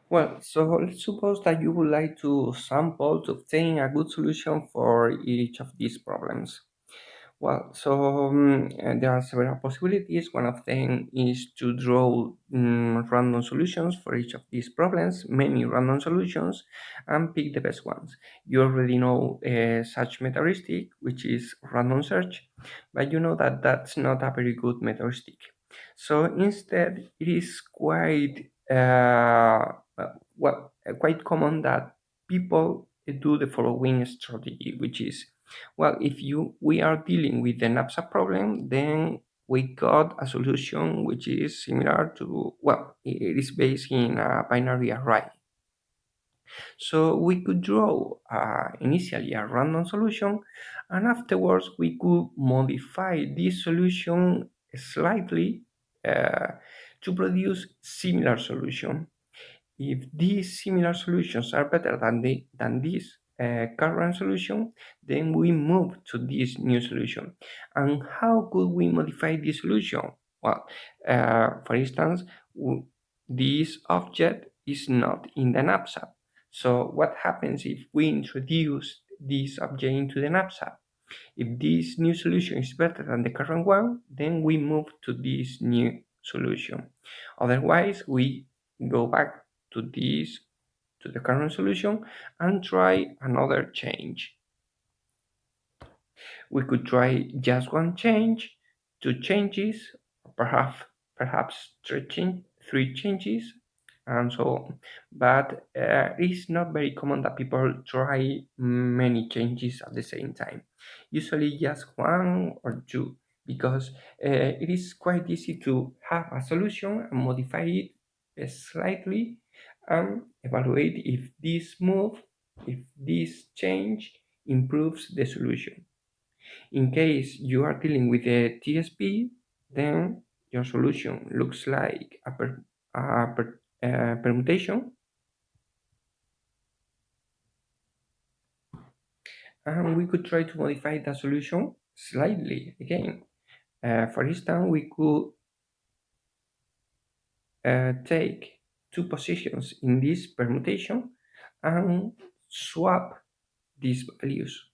Well, so let's suppose that you would like to sample to obtain a good solution for each of these problems. Well, so there are several possibilities. One of them is to draw random solutions for each of these problems, many random solutions, and pick the best ones. You already know such metaheuristic, which is random search, but you know that that's not a very good metaheuristic. So instead, it is quite common that people do the following strategy, which is, well, if you we are dealing with the NAPSA problem, then we got a solution which is similar to, well, it is based in a binary array. So we could draw initially a random solution, and afterwards we could modify this solution slightly to produce similar solution. If these similar solutions are better than this current solution, then we move to this new solution. And how could we modify this solution? Well, for instance, this object is not in the knapsack. So what happens if we introduce this object into the knapsack? If this new solution is better than the current one, then we move to this new solution. Otherwise, we go back to this to the current solution and try another change. We could try just one change, two changes, perhaps three changes, and so on. But it's not very common that people try many changes at the same time. Usually just one or two, because it is quite easy to have a solution and modify it slightly and evaluate if this change improves the solution. In case you are dealing with a TSP, then your solution looks like a permutation, and we could try to modify the solution slightly again. For instance, we could take two positions in this permutation and swap these values.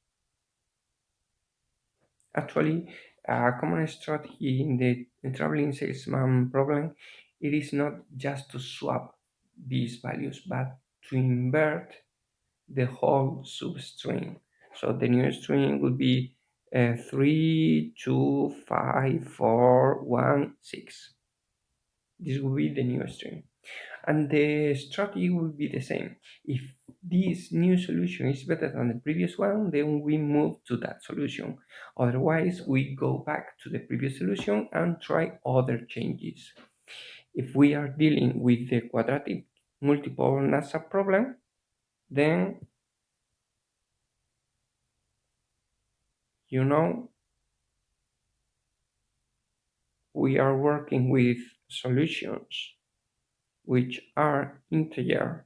Actually, a common strategy in the traveling salesman problem, it is not just to swap these values, but to invert the whole substring. So the new string would be 3, 2, 5, 4, 1, 6. This will be the new string. And the strategy will be the same. If this new solution is better than the previous one, then we move to that solution. Otherwise, we go back to the previous solution and try other changes. If we are dealing with the quadratic multiple NASA problem, then you know we are working with solutions which are integer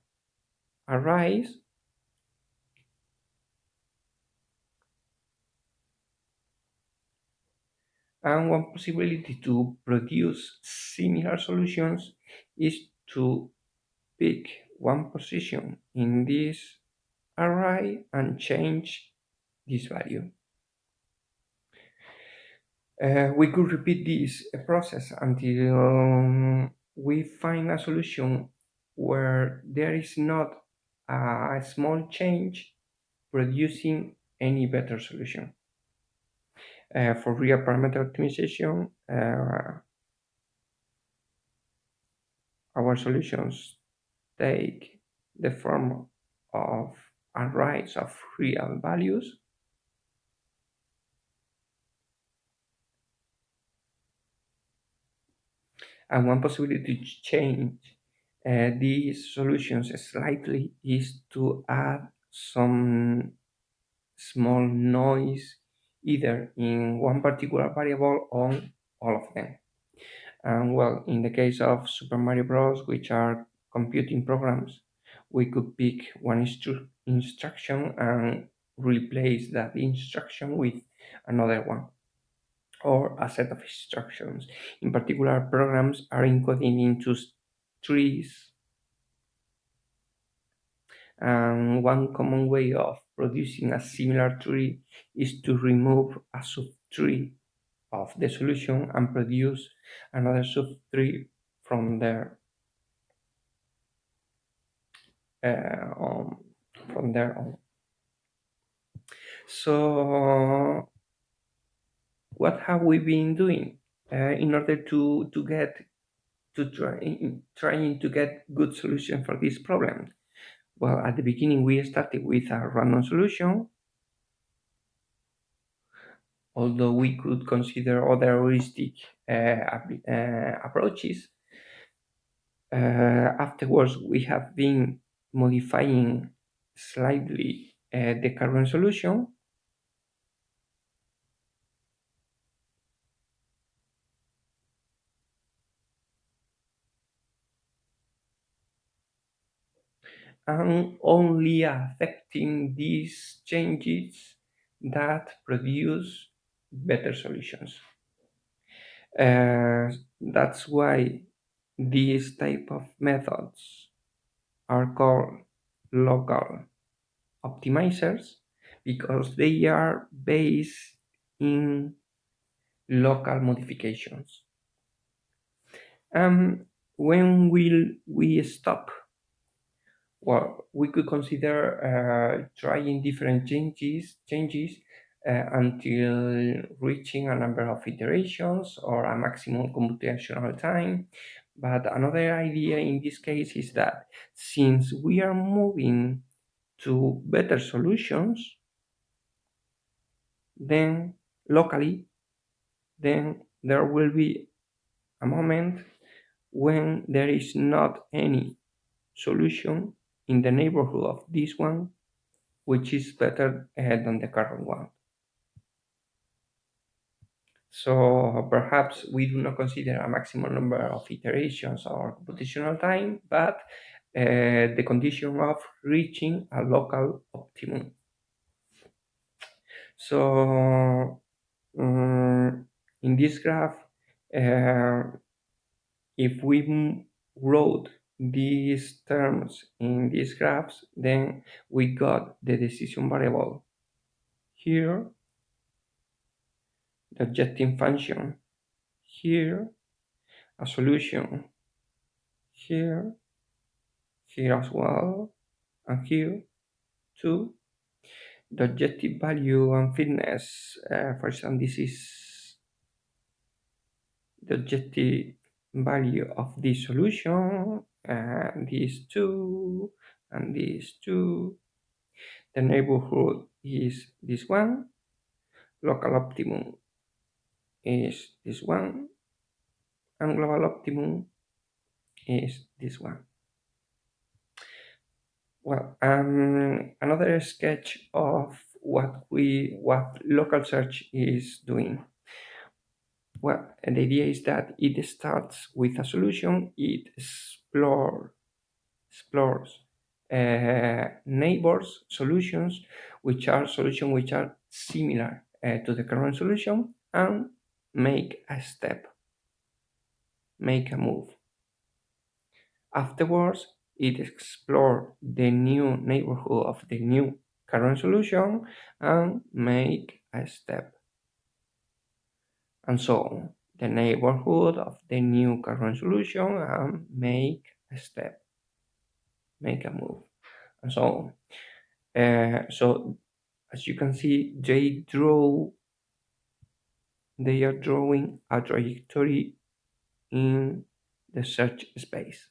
arrays, and one possibility to produce similar solutions is to pick one position in this array and change this value. We could repeat this process until we find a solution where there is not a small change producing any better solution. For real parameter optimization, our solutions take the form of arrays of real values, and one possibility to change these solutions slightly is to add some small noise either in one particular variable or on all of them. And well, in the case of Super Mario Bros., which are computing programs, we could pick one instruction and replace that instruction with another one or a set of instructions. In particular, programs are encoded into trees And one common way of producing a similar tree is to remove a subtree of the solution and produce another subtree from there on. From there on. So, what have we been doing in order to get to trying to get good solution for this problem? Well, at the beginning we started with a random solution, although we could consider other heuristic approaches. Afterwards, we have been modifying slightly the current solution, and only affecting these changes that produce better solutions. That's why these type of methods are called local optimizers, because they are based in local modifications. When will we stop? Well, we could consider trying different changes until reaching a number of iterations or a maximum computational time. But another idea in this case is that since we are moving to better solutions, then locally, then there will be a moment when there is not any solution in the neighborhood of this one which is better than the current one. So perhaps we do not consider a maximum number of iterations or computational time, but the condition of reaching a local optimum. So in this graph, uh, if we wrote these terms in these graphs, then we got the decision variable here, the objective function here, a solution here, here as well, and here too. The objective value and fitness, for example, this is the objective value of this solution, these two, and these two. The neighborhood is this one, local optimum is this one, and global optimum is this one. Well, another sketch of what local search is doing. Well, the idea is that it starts with a solution. It explores neighbors solutions, which are similar to the current solution, and make a step, make a move. Afterwards, it explores the new neighborhood of the new current solution and make a step, and so on. The neighborhood of the new current solution and make a step, make a move, and so on. So as you can see, they are drawing a trajectory in the search space.